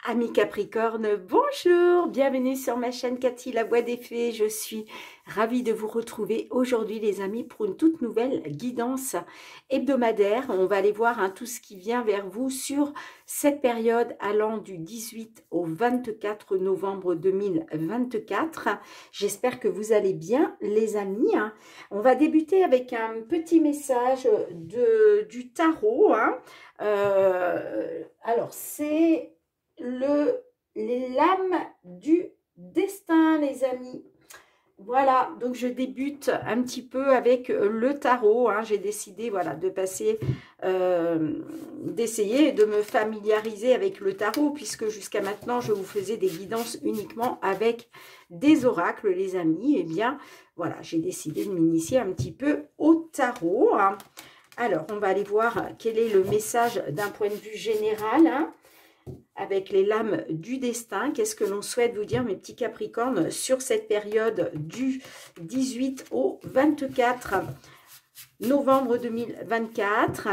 Amis Capricorne, bonjour, bienvenue sur ma chaîne Cathy la voix des fées. Je suis ravie de vous retrouver aujourd'hui les amis pour une toute nouvelle guidance hebdomadaire. On va aller voir tout ce qui vient vers vous sur cette période allant du 18 au 24 novembre 2024. J'espère que vous allez bien les amis. On va débuter avec un petit message du tarot. Alors c'est les lames du destin les amis. Voilà, donc je débute un petit peu avec le tarot. J'ai décidé voilà, de passer, d'essayer de me familiariser avec le tarot, puisque jusqu'à maintenant je vous faisais des guidances uniquement avec des oracles les amis. Et bien voilà, j'ai décidé de m'initier un petit peu au tarot. Alors on va aller voir quel est le message d'un point de vue général. Avec les lames du destin, qu'est-ce que l'on souhaite vous dire mes petits Capricornes sur cette période du 18 au 24 novembre 2024.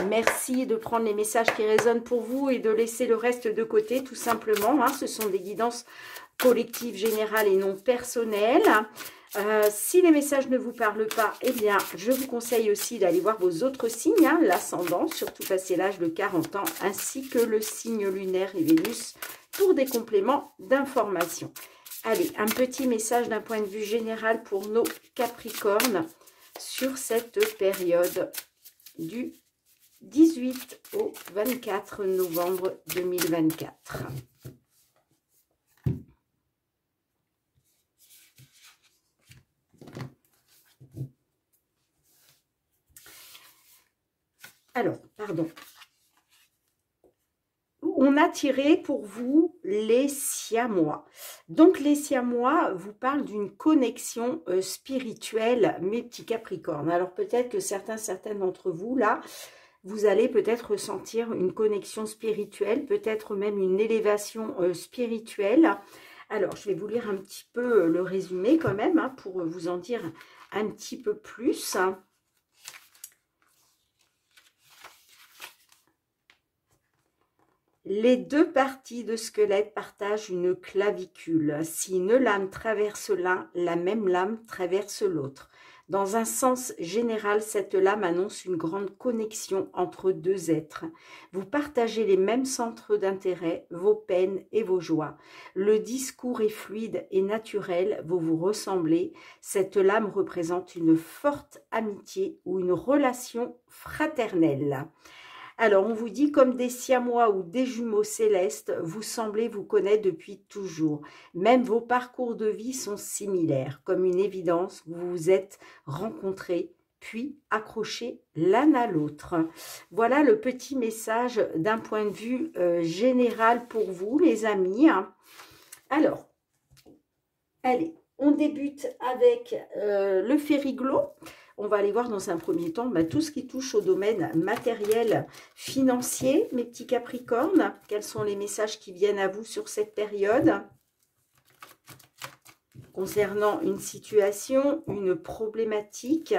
Merci de prendre les messages qui résonnent pour vous et de laisser le reste de côté tout simplement. Ce sont des guidances collectives, générales et non personnelles. Si les messages ne vous parlent pas, eh bien, je vous conseille aussi d'aller voir vos autres signes, l'ascendant, surtout passé l'âge de 40 ans, ainsi que le signe lunaire et Vénus, pour des compléments d'information. Allez, un petit message d'un point de vue général pour nos Capricornes sur cette période du 18 au 24 novembre 2024. Alors, pardon. On a tiré pour vous les Siamois. Donc, les Siamois vous parlent d'une connexion spirituelle, mes petits Capricornes. Alors, peut-être que certaines d'entre vous, là, vous allez peut-être ressentir une connexion spirituelle, peut-être même une élévation spirituelle. Alors, je vais vous lire un petit peu le résumé quand même, pour vous en dire un petit peu plus. Les deux parties de squelette partagent une clavicule. Si une lame traverse l'un, la même lame traverse l'autre. Dans un sens général, cette lame annonce une grande connexion entre deux êtres. Vous partagez les mêmes centres d'intérêt, vos peines et vos joies. Le discours est fluide et naturel, vous vous ressemblez. Cette lame représente une forte amitié ou une relation fraternelle. Alors, on vous dit comme des Siamois ou des jumeaux célestes, vous semblez vous connaître depuis toujours. Même vos parcours de vie sont similaires. Comme une évidence, vous vous êtes rencontrés, puis accrochés l'un à l'autre. Voilà le petit message d'un point de vue général pour vous, les amis. Alors, allez, on débute avec le Fériglo. On va aller voir dans un premier temps tout ce qui touche au domaine matériel, financier, mes petits Capricornes. Quels sont les messages qui viennent à vous sur cette période concernant une situation, une problématique.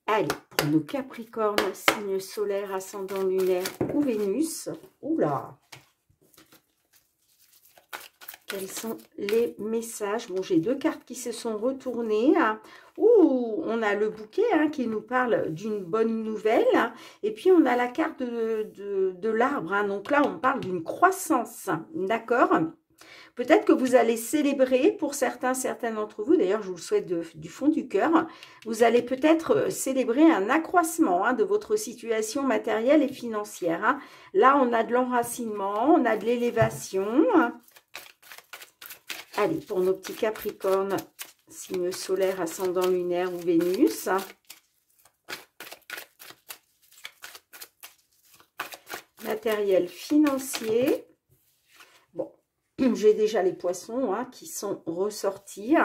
Allez, pour nos Capricornes, signe solaire, ascendant lunaire ou Vénus. Oula! Quels sont les messages? Bon, j'ai deux cartes qui se sont retournées. Ouh, on a le bouquet qui nous parle d'une bonne nouvelle. Et puis, on a la carte de l'arbre. Donc là, on parle d'une croissance. D'accord? Peut-être que vous allez célébrer, pour certaines d'entre vous, d'ailleurs, je vous le souhaite du fond du cœur, vous allez peut-être célébrer un accroissement de votre situation matérielle et financière. Là, on a de l'enracinement, on a de l'élévation. Allez, pour nos petits Capricornes, signe solaire, ascendant lunaire ou Vénus. Matériel financier. Bon, j'ai déjà les poissons qui sont ressortis.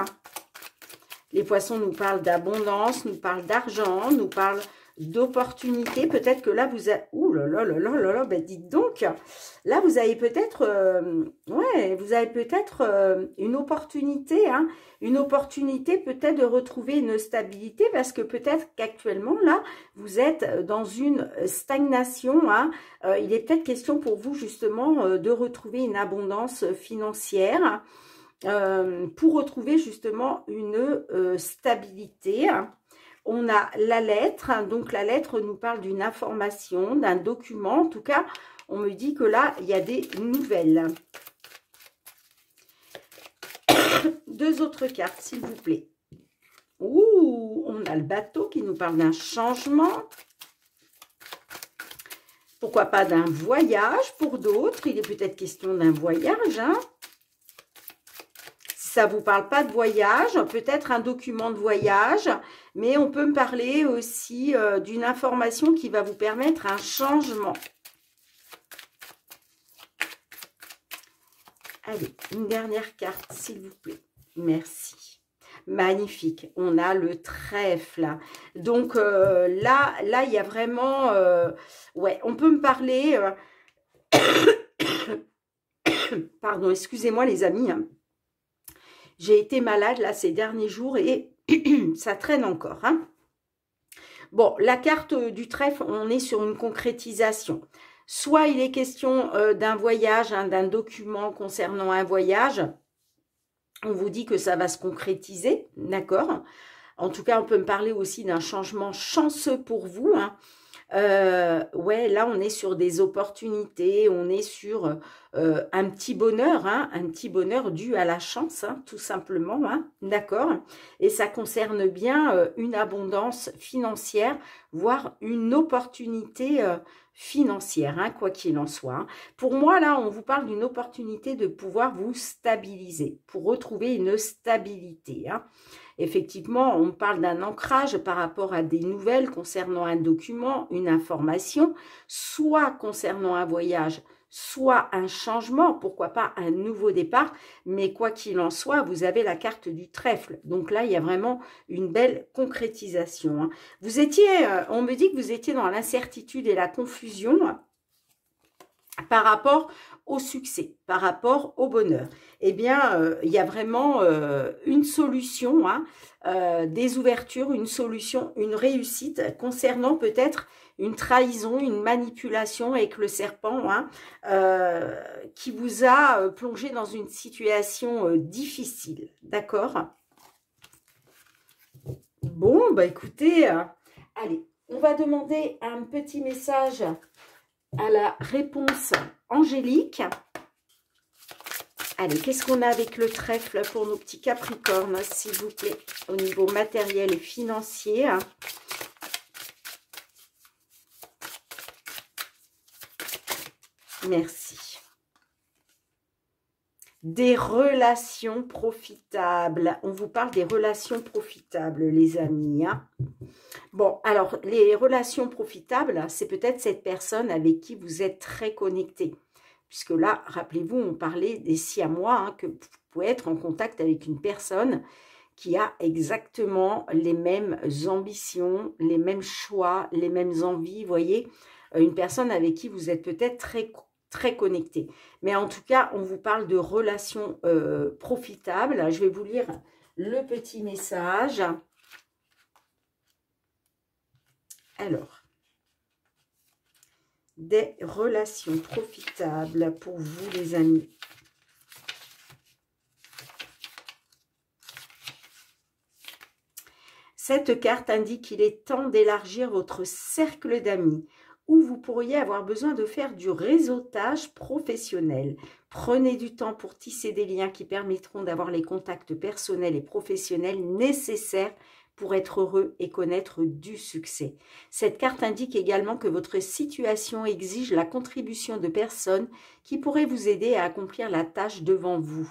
Les poissons nous parlent d'abondance, nous parlent d'argent, nous parlent d'opportunités. Peut-être que là, vous avez... Ouh là là là là là là, ben dites donc, là, vous avez peut-être... ouais, vous avez peut-être une opportunité, hein, une opportunité peut-être de retrouver une stabilité parce que peut-être qu'actuellement, là, vous êtes dans une stagnation. Hein. Il est peut-être question pour vous, justement, de retrouver une abondance financière pour retrouver, justement, une stabilité. On a la lettre, hein, donc la lettre nous parle d'une information, d'un document. En tout cas, on me dit que là, il y a des nouvelles. Deux autres cartes, s'il vous plaît. Ouh, on a le bateau qui nous parle d'un changement. Pourquoi pas d'un voyage pour d'autres? Il est peut-être question d'un voyage, hein. Ça ne vous parle pas de voyage, peut-être un document de voyage, mais on peut me parler aussi d'une information qui va vous permettre un changement. Allez, une dernière carte, s'il vous plaît. Merci. Magnifique. On a le trèfle. Donc là, il y a vraiment... ouais, on peut me parler... pardon, excusez-moi les amis, hein. J'ai été malade là ces derniers jours et ça traîne encore. Hein. Bon, la carte du trèfle, on est sur une concrétisation. Soit il est question d'un voyage, hein, d'un document concernant un voyage. On vous dit que ça va se concrétiser, d'accord? En tout cas, on peut me parler aussi d'un changement chanceux pour vous. Hein. Ouais, là, on est sur des opportunités, on est sur un petit bonheur, hein, un petit bonheur dû à la chance, hein, tout simplement, hein, d'accord? Et ça concerne bien une abondance financière, voire une opportunité financière, hein, quoi qu'il en soit. Hein. Pour moi, là, on vous parle d'une opportunité de pouvoir vous stabiliser, pour retrouver une stabilité, hein. Effectivement, on parle d'un ancrage par rapport à des nouvelles concernant un document, une information, soit concernant un voyage, soit un changement, pourquoi pas un nouveau départ, mais quoi qu'il en soit, vous avez la carte du trèfle. Donc là, il y a vraiment une belle concrétisation. Hein. Vous étiez, on me dit que vous étiez dans l'incertitude et la confusion par rapport au succès, par rapport au bonheur. Eh bien, il y a vraiment une solution, hein, des ouvertures, une solution, une réussite concernant peut-être une trahison, une manipulation avec le serpent, hein, qui vous a plongé dans une situation difficile. D'accord? Bon, bah écoutez, allez, on va demander un petit message à la réponse angélique. Allez, qu'est-ce qu'on a avec le trèfle pour nos petits capricornes, s'il vous plaît, au niveau matériel et financier? Merci. Des relations profitables. On vous parle des relations profitables, les amis. Hein. Bon, alors, les relations profitables, c'est peut-être cette personne avec qui vous êtes très connecté. Puisque là, rappelez-vous, on parlait des siamois, hein, que vous pouvez être en contact avec une personne qui a exactement les mêmes ambitions, les mêmes choix, les mêmes envies. Vous voyez, une personne avec qui vous êtes peut-être très connecté. Mais en tout cas, on vous parle de relations profitables. Je vais vous lire le petit message. Alors, des relations profitables pour vous, les amis. Cette carte indique qu'il est temps d'élargir votre cercle d'amis, où vous pourriez avoir besoin de faire du réseautage professionnel. Prenez du temps pour tisser des liens qui permettront d'avoir les contacts personnels et professionnels nécessaires pour être heureux et connaître du succès. Cette carte indique également que votre situation exige la contribution de personnes qui pourraient vous aider à accomplir la tâche devant vous.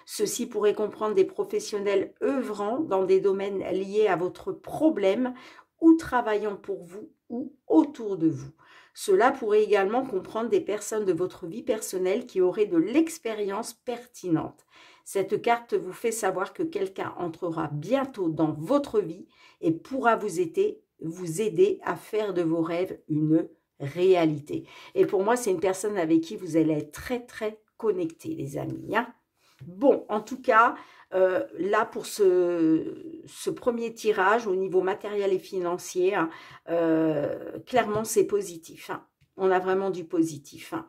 Ceci pourrait comprendre des professionnels œuvrant dans des domaines liés à votre problème ou travaillant pour vous ou autour de vous. Cela pourrait également comprendre des personnes de votre vie personnelle qui auraient de l'expérience pertinente. Cette carte vous fait savoir que quelqu'un entrera bientôt dans votre vie et pourra vous aider vous aider à faire de vos rêves une réalité. Et pour moi, c'est une personne avec qui vous allez être très, très connectés, les amis. Hein. Bon, en tout cas, là, pour ce premier tirage, au niveau matériel et financier, hein, clairement, c'est positif. Hein. On a vraiment du positif. Hein,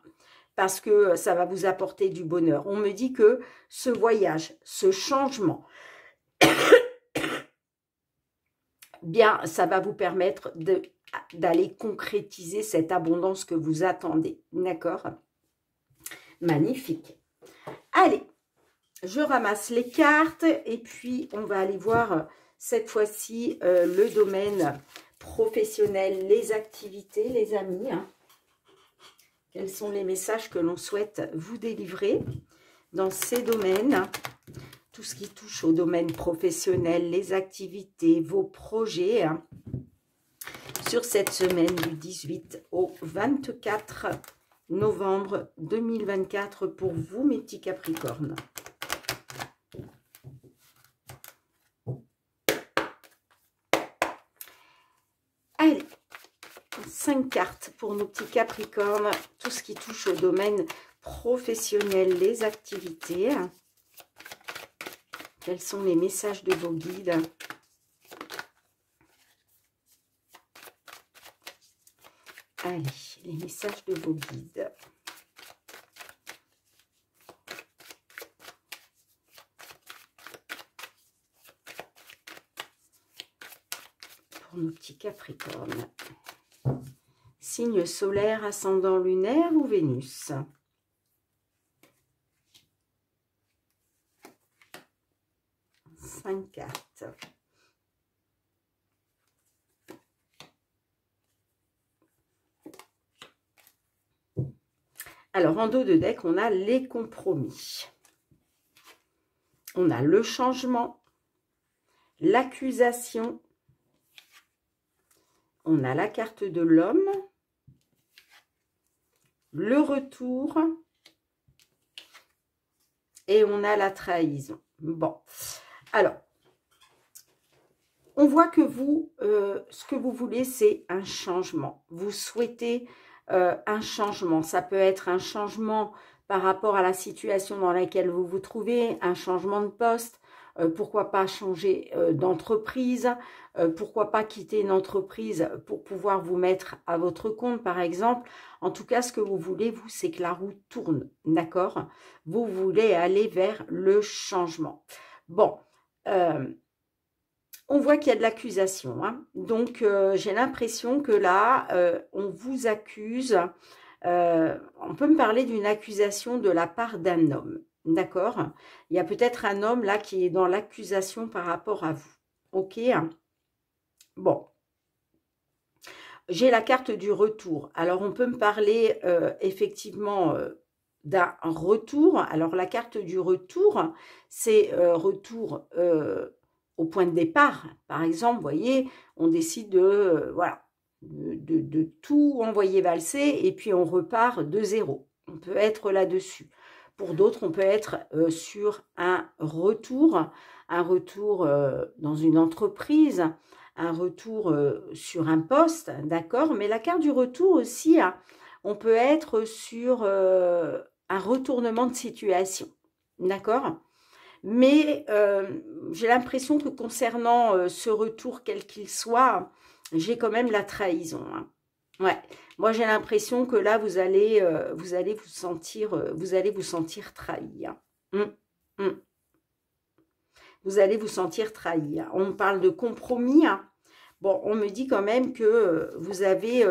parce que ça va vous apporter du bonheur. On me dit que ce voyage, ce changement, bien, ça va vous permettre d'aller concrétiser cette abondance que vous attendez. D'accord? Magnifique. Allez, je ramasse les cartes et puis on va aller voir cette fois-ci le domaine professionnel, les activités, les amis. Hein. Quels sont les messages que l'on souhaite vous délivrer dans ces domaines? Tout ce qui touche au domaine professionnel, les activités, vos projets. Hein, sur cette semaine du 18 au 24 novembre 2024 pour vous, mes petits Capricornes. Allez, 5 cartes pour nos petits Capricornes, tout ce qui touche au domaine professionnel, les activités. Quels sont les messages de vos guides? Allez, les messages de vos guides. Pour nos petits Capricornes. Signe solaire, ascendant lunaire ou Vénus? Cinq cartes. Alors, en dos de deck, on a les compromis. On a le changement, l'accusation. On a la carte de l'homme, le retour et on a la trahison. Bon, alors, on voit que vous, ce que vous voulez, c'est un changement. Vous souhaitez un changement. Ça peut être un changement par rapport à la situation dans laquelle vous vous trouvez, un changement de poste, pourquoi pas changer d'entreprise, pourquoi pas quitter une entreprise pour pouvoir vous mettre à votre compte, par exemple. En tout cas, ce que vous voulez, vous, c'est que la roue tourne, d'accord? Vous voulez aller vers le changement. Bon, on voit qu'il y a de l'accusation. Hein. Donc, j'ai l'impression que là, on vous accuse. On peut me parler d'une accusation de la part d'un homme. D'accord? Il y a peut-être un homme là qui est dans l'accusation par rapport à vous. Ok? Bon. J'ai la carte du retour. Alors, on peut me parler effectivement d'un retour. Alors, la carte du retour, c'est retour au point de départ. Par exemple, vous voyez, on décide de, voilà, de tout envoyer valser et puis on repart de zéro. On peut être là-dessus. Pour d'autres, on peut être sur un retour dans une entreprise, un retour sur un poste, d'accord? Mais la carte du retour aussi, hein, on peut être sur un retournement de situation, d'accord? Mais j'ai l'impression que concernant ce retour, quel qu'il soit, j'ai quand même la trahison. Hein. Ouais, moi j'ai l'impression que là vous allez vous sentir trahi. Hein. Vous allez vous sentir trahi. Hein. On parle de compromis. Hein. Bon, on me dit quand même que vous avez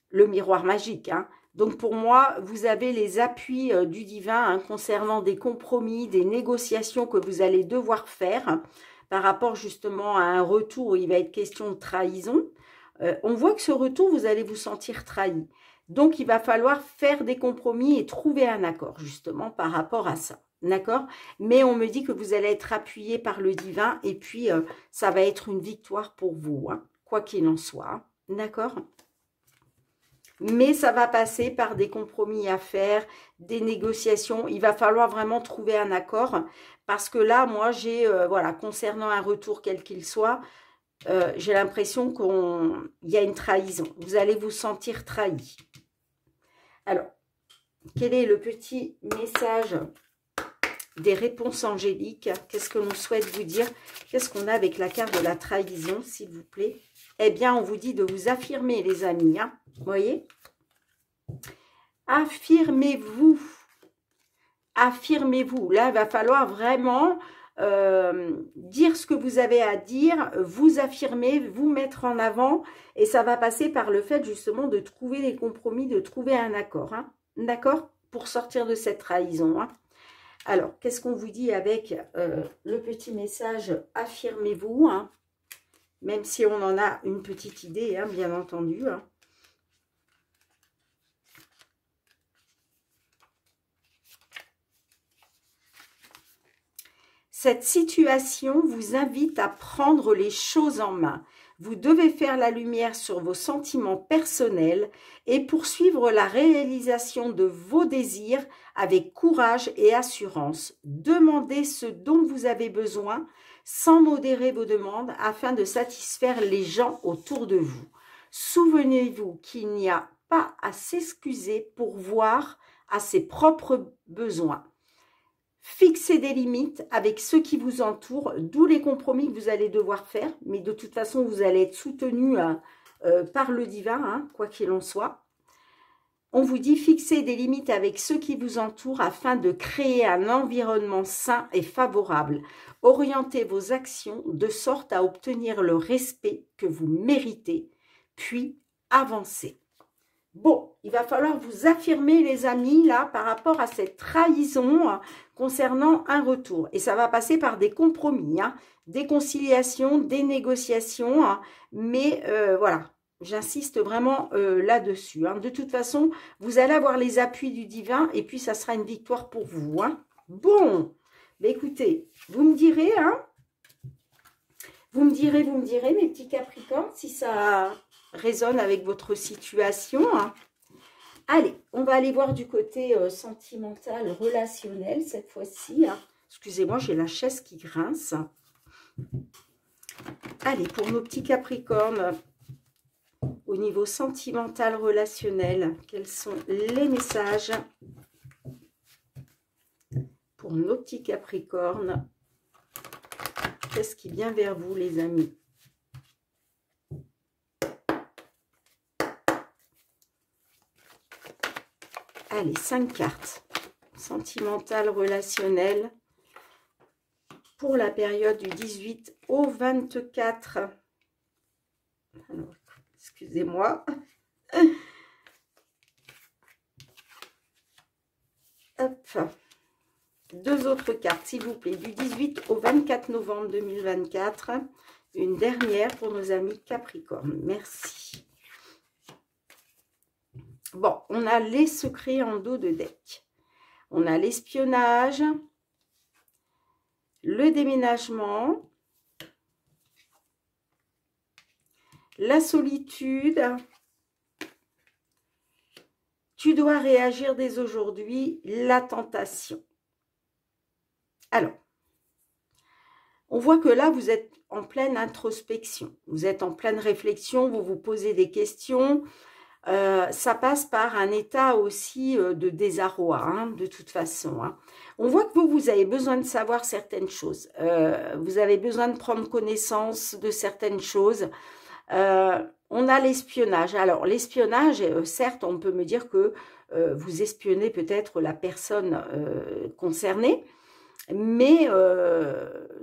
le miroir magique. Hein. Donc pour moi, vous avez les appuis du divin hein, concernant des compromis, des négociations que vous allez devoir faire par rapport justement à un retour où il va être question de trahison. On voit que ce retour, vous allez vous sentir trahi. Donc il va falloir faire des compromis et trouver un accord justement par rapport à ça. D'accord? Mais on me dit que vous allez être appuyé par le divin et puis ça va être une victoire pour vous, hein, quoi qu'il en soit. D'accord? mais ça va passer par des compromis à faire, des négociations. Il va falloir vraiment trouver un accord parce que là, moi, j'ai, voilà, concernant un retour quel qu'il soit, j'ai l'impression qu'il y a une trahison. Vous allez vous sentir trahi. Alors, quel est le petit message des réponses angéliques? Qu'est-ce que l'on souhaite vous dire? Qu'est-ce qu'on a avec la carte de la trahison, s'il vous plaît? Eh bien, on vous dit de vous affirmer, les amis. Hein, vous voyez? Affirmez-vous. Affirmez-vous. Là, il va falloir vraiment dire ce que vous avez à dire, vous affirmer, vous mettre en avant. Et ça va passer par le fait, justement, de trouver des compromis, de trouver un accord. Hein, d'accord? Pour sortir de cette trahison. Hein. Alors, qu'est-ce qu'on vous dit avec le petit message « Affirmez-vous hein, », même si on en a une petite idée, hein, bien entendu. Hein. Cette situation vous invite à prendre les choses en main. Vous devez faire la lumière sur vos sentiments personnels et poursuivre la réalisation de vos désirs avec courage et assurance. Demandez ce dont vous avez besoin sans modérer vos demandes afin de satisfaire les gens autour de vous. Souvenez-vous qu'il n'y a pas à s'excuser pour voir à ses propres besoins. Fixez des limites avec ceux qui vous entourent, d'où les compromis que vous allez devoir faire. Mais de toute façon, vous allez être soutenu par le divin, hein, quoi qu'il en soit. On vous dit fixez des limites avec ceux qui vous entourent afin de créer un environnement sain et favorable. Orientez vos actions de sorte à obtenir le respect que vous méritez, puis avancez. Bon, il va falloir vous affirmer, les amis, là, par rapport à cette trahison concernant un retour. Et ça va passer par des compromis, hein, des conciliations, des négociations. Hein, mais voilà, j'insiste vraiment là-dessus. Hein. De toute façon, vous allez avoir les appuis du divin et puis ça sera une victoire pour vous. Hein. Bon, bah, écoutez, vous me direz, hein, vous me direz, mes petits Capricornes, si ça résonne avec votre situation. Hein. Allez, on va aller voir du côté sentimental, relationnel cette fois-ci. Hein. Excusez-moi, j'ai la chaise qui grince. Allez, pour nos petits Capricornes, au niveau sentimental, relationnel, quels sont les messages pour nos petits Capricornes? Qu'est-ce qui vient vers vous, les amis? Allez, 5 cartes. Sentimental, relationnel. Pour la période du 18 au 24. Alors, excusez-moi. Hop. 2 autres cartes, s'il vous plaît. Du 18 au 24 novembre 2024. Une dernière pour nos amis Capricorne. Merci. Bon, on a les secrets en dos de deck. On a l'espionnage, le déménagement, la solitude. Tu dois réagir dès aujourd'hui, la tentation. Alors, on voit que là, vous êtes en pleine introspection. Vous êtes en pleine réflexion, vous vous posez des questions. Ça passe par un état aussi de désarroi, hein, de toute façon. Hein. On voit que vous avez besoin de savoir certaines choses. Vous avez besoin de prendre connaissance de certaines choses. On a l'espionnage. Alors, l'espionnage, certes, on peut me dire que vous espionnez peut-être la personne concernée. Mais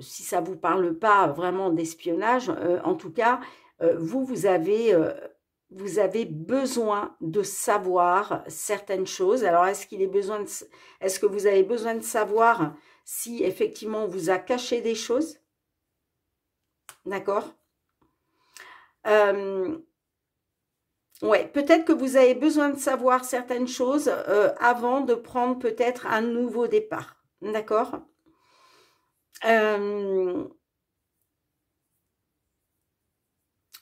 si ça ne vous parle pas vraiment d'espionnage, en tout cas, vous avez besoin de savoir certaines choses. Alors, est-ce que vous avez besoin de savoir si effectivement on vous a caché des choses? D'accord? Ouais, peut-être que vous avez besoin de savoir certaines choses avant de prendre peut-être un nouveau départ. D'accord?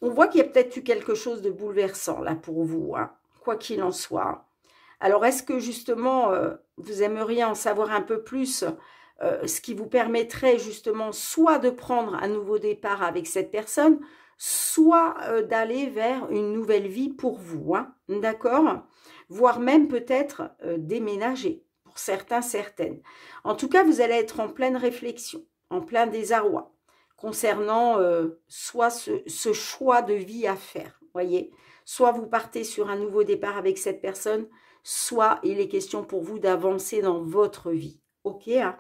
On voit qu'il y a peut-être eu quelque chose de bouleversant là pour vous. Hein. quoi qu'il en soit. Alors, est-ce que justement, vous aimeriez en savoir un peu plus, ce qui vous permettrait justement soit de prendre un nouveau départ avec cette personne, soit d'aller vers une nouvelle vie pour vous, hein, d'accord? Voire même peut-être déménager, pour certains, certaines. En tout cas, vous allez être en pleine réflexion, en plein désarroi, concernant soit ce choix de vie à faire, voyez? Soit vous partez sur un nouveau départ avec cette personne, soit il est question pour vous d'avancer dans votre vie, ok, hein?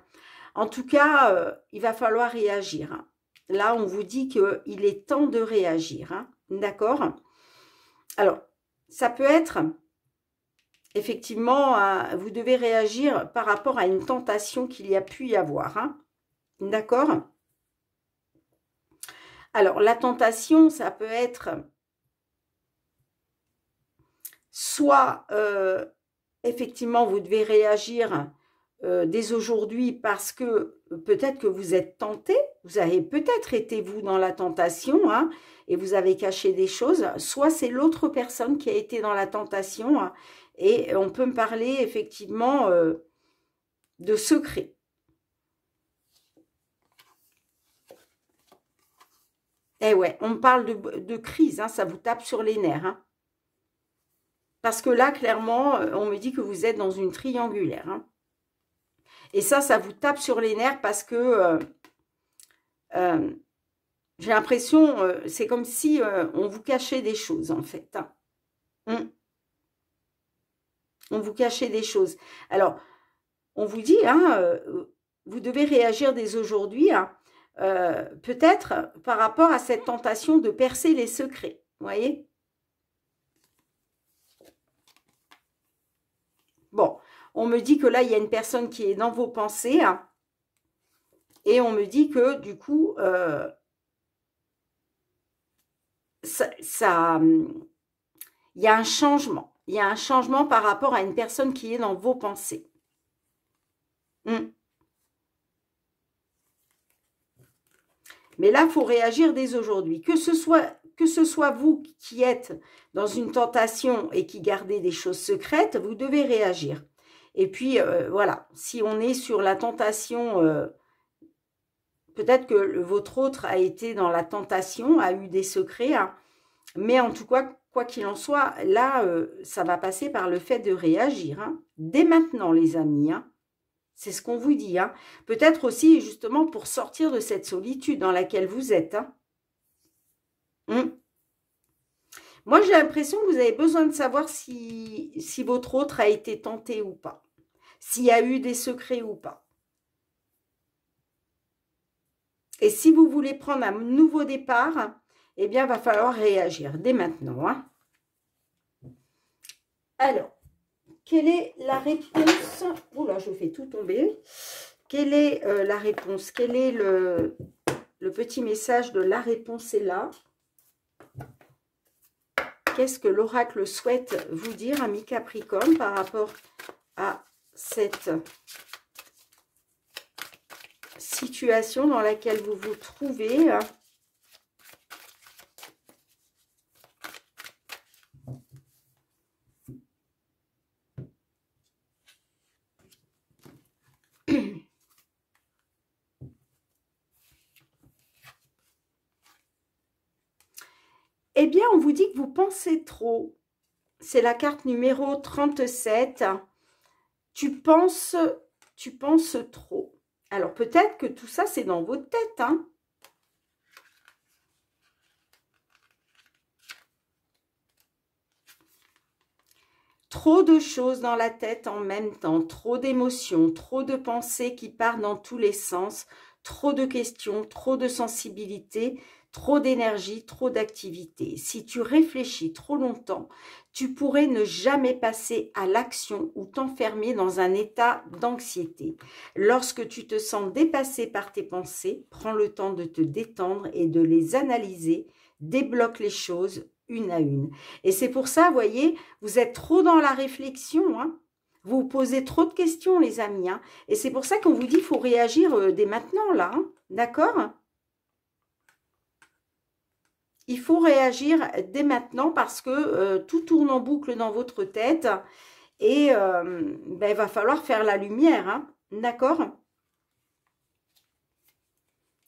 En tout cas, il va falloir réagir, hein. Là, on vous dit qu'il est temps de réagir, hein, d'accord? Alors, ça peut être, effectivement, vous devez réagir par rapport à une tentation qu'il y a pu y avoir, hein, d'accord? Alors, la tentation, ça peut être soit, effectivement, vous devez réagir dès aujourd'hui parce que peut-être que vous êtes tenté, vous avez peut-être été vous dans la tentation, hein, et vous avez caché des choses, soit c'est l'autre personne qui a été dans la tentation, hein, et on peut me parler effectivement de secrets. Eh ouais, on me parle de crise, hein, ça vous tape sur les nerfs, hein. Parce que là, clairement, on me dit que vous êtes dans une triangulaire, hein. Et ça vous tape sur les nerfs parce que j'ai l'impression, c'est comme si on vous cachait des choses, en fait, hein. On vous cachait des choses. Alors, on vous dit, hein, vous devez réagir dès aujourd'hui, hein, peut-être par rapport à cette tentation de percer les secrets, vous voyez? Bon, on me dit que là, il y a une personne qui est dans vos pensées, hein, et on me dit que, du coup, il y a un changement. Il y a un changement par rapport à une personne qui est dans vos pensées. Mais là, il faut réagir dès aujourd'hui. Que ce soit vous qui êtes dans une tentation et qui gardez des choses secrètes, vous devez réagir. Et puis, voilà, si on est sur la tentation, peut-être que votre autre a été dans la tentation, a eu des secrets, hein, mais en tout cas, quoi qu'il en soit, là, ça va passer par le fait de réagir, hein, dès maintenant, les amis, hein. C'est ce qu'on vous dit, hein. Peut-être aussi, justement, pour sortir de cette solitude dans laquelle vous êtes, hein. Moi, j'ai l'impression que vous avez besoin de savoir si votre autre a été tenté ou pas. S'il y a eu des secrets ou pas. Et si vous voulez prendre un nouveau départ, eh bien, il va falloir réagir dès maintenant, hein. Alors, quelle est la réponse? Oula, je fais tout tomber. Quelle est la réponse? Quel est le petit message de la réponse est là? Qu'est-ce que l'oracle souhaite vous dire, ami Capricorne, par rapport à cette situation dans laquelle vous vous trouvez? Eh bien, on vous dit que vous pensez trop. C'est la carte numéro 37. Tu penses trop. Alors, peut-être que tout ça, c'est dans votre tête, hein. Trop de choses dans la tête en même temps, trop d'émotions, trop de pensées qui partent dans tous les sens, trop de questions, trop de sensibilité, trop d'énergie, trop d'activité. Si tu réfléchis trop longtemps, tu pourrais ne jamais passer à l'action ou t'enfermer dans un état d'anxiété. Lorsque tu te sens dépassé par tes pensées, prends le temps de te détendre et de les analyser, débloque les choses une à une. Et c'est pour ça, vous voyez, vous êtes trop dans la réflexion, hein. Vous vous posez trop de questions, les amis, hein. Et c'est pour ça qu'on vous dit qu'il faut réagir dès maintenant, là, hein. D'accord ? il faut réagir dès maintenant parce que tout tourne en boucle dans votre tête et ben, il va falloir faire la lumière, hein, d'accord?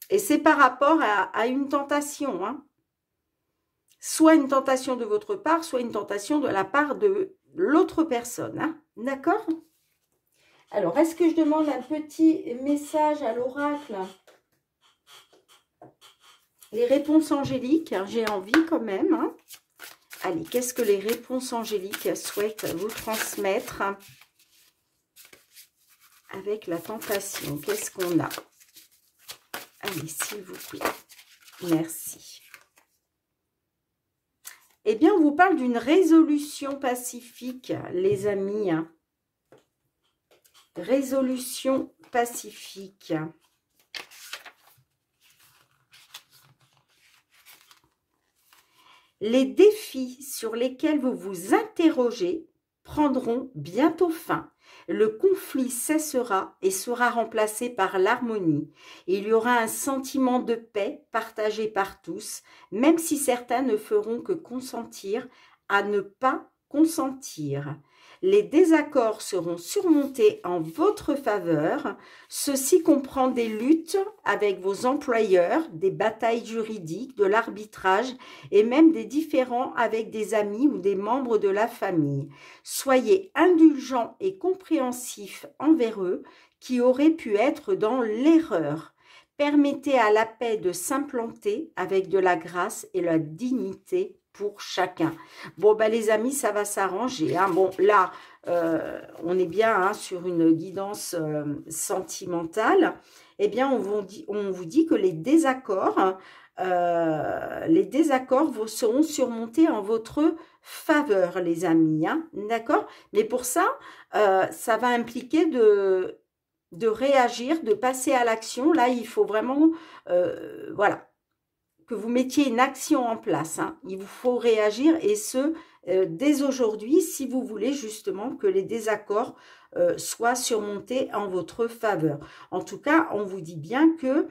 Et c'est par rapport à une tentation, hein. Soit une tentation de votre part, soit une tentation de la part de l'autre personne, hein, d'accord? Alors, est-ce que je demande un petit message à l'oracle? Les réponses angéliques, hein, j'ai envie quand même, hein. Allez, qu'est-ce que les réponses angéliques souhaitent vous transmettre avec la tentation? Qu'est-ce qu'on a? Allez, s'il vous plaît. Merci. Eh bien, on vous parle d'une résolution pacifique, les amis. Résolution pacifique. Les défis sur lesquels vous vous interrogez prendront bientôt fin. Le conflit cessera et sera remplacé par l'harmonie. Il y aura un sentiment de paix partagé par tous, même si certains ne feront que consentir à ne pas consentir. Les désaccords seront surmontés en votre faveur. Ceci comprend des luttes avec vos employeurs, des batailles juridiques, de l'arbitrage et même des différends avec des amis ou des membres de la famille. Soyez indulgents et compréhensifs envers eux qui auraient pu être dans l'erreur. Permettez à la paix de s'implanter avec de la grâce et la dignité pour chacun. Bon, ben les amis, ça va s'arranger, hein. Bon, là, on est bien, hein, sur une guidance sentimentale. Eh bien, on vous dit que les désaccords seront surmontés en votre faveur, les amis, hein, d'accord? Mais pour ça, ça va impliquer de réagir, de passer à l'action. Là, il faut vraiment, voilà, que vous mettiez une action en place, hein. Il vous faut réagir et ce, dès aujourd'hui, si vous voulez justement que les désaccords soient surmontés en votre faveur. En tout cas, on vous dit bien que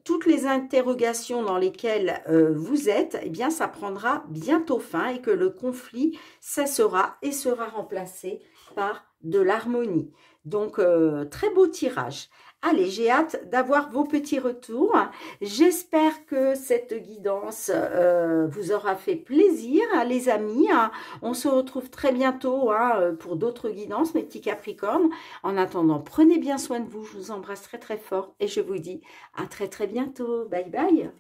toutes les interrogations dans lesquelles vous êtes, eh bien, ça prendra bientôt fin et que le conflit cessera et sera remplacé par de l'harmonie. Donc, très beau tirage. Allez, j'ai hâte d'avoir vos petits retours. J'espère que cette guidance vous aura fait plaisir, hein, les amis. On se retrouve très bientôt, hein, pour d'autres guidances, mes petits Capricornes. En attendant, prenez bien soin de vous. Je vous embrasse très très fort et je vous dis à très très bientôt. Bye bye.